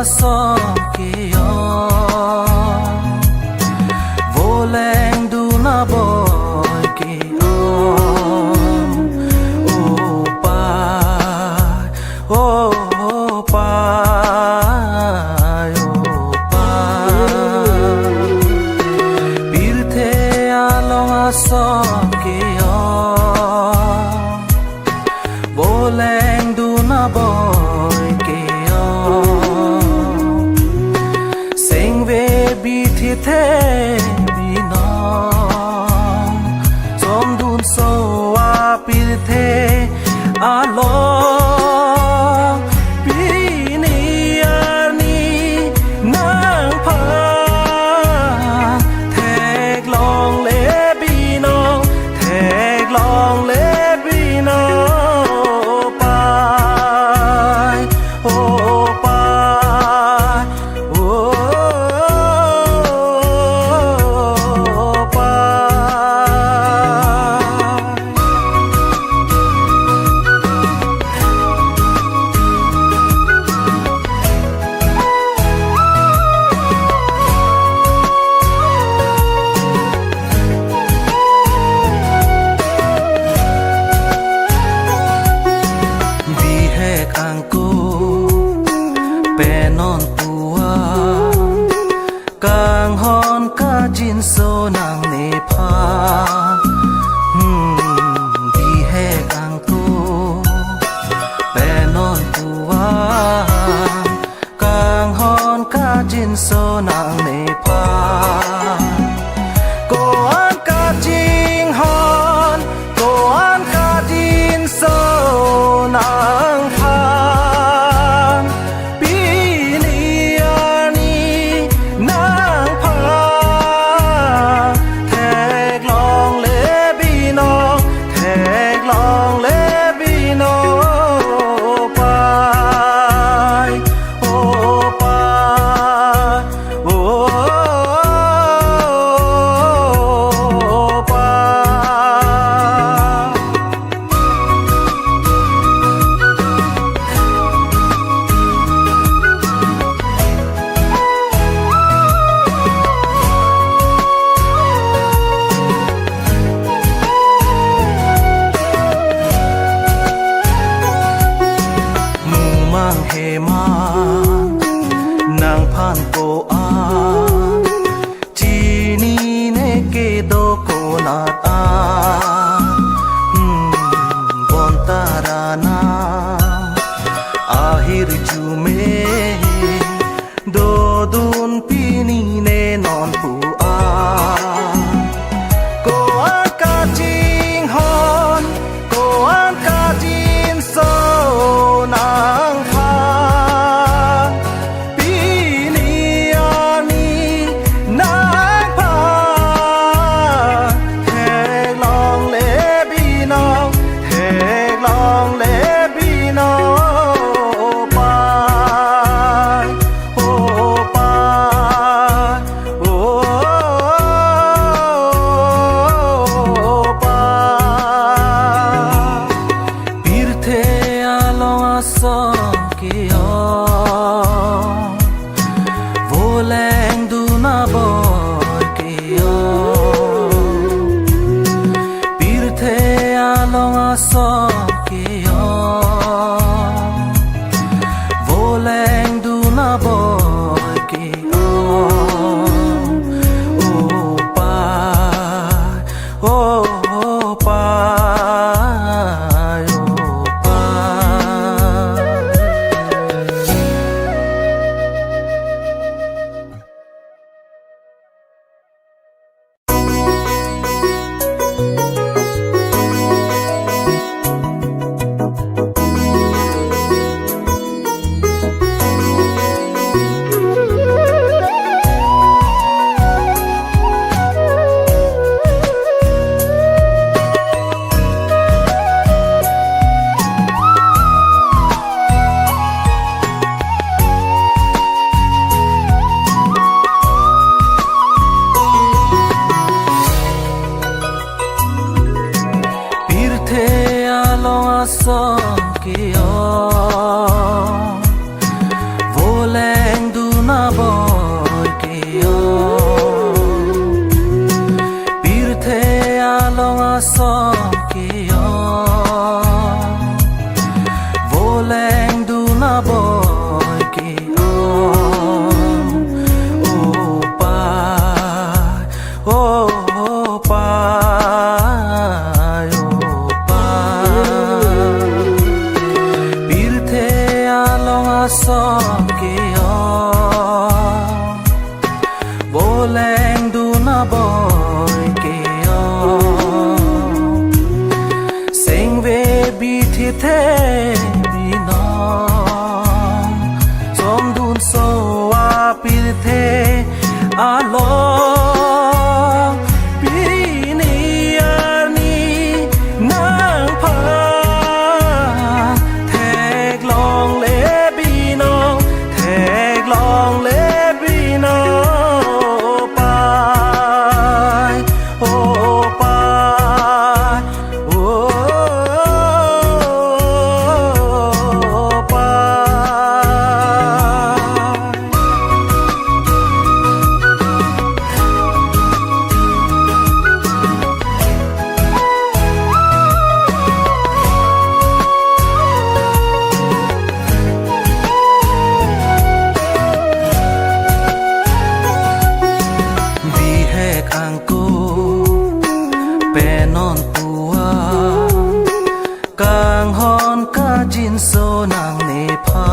so kia vô leng du na boy kia birthe along so kia vô leng du na boy kia sing ve bi thi the bi no som dun so a birthe along càng hòn cá chín số nàng nề pha đi hè càng cô bé non tua càng hòn cá chín số nàng nề pha cô ăn cá chín hòn cô ăn cá chín số nàng pha hề ma nàng phan cô a chi ni ne ke do ko na ta bon tarana ahir jume do dun pini ne non pu a ko a ka jing hon ko an ka jin so nang so kia vô leng du na boy kia birthe along so kia vô leng du na boy kia pa na boy ki oh pa oh pa oh pa bil the along a song ki boleng du na boy ki sing ve bi thi the bi no som dun so a bil the along bi ni ani nang pa thek long le bi no thek long le bi no pa oh pa oh pa angku penon tua kang hon ka jin so nang ne pha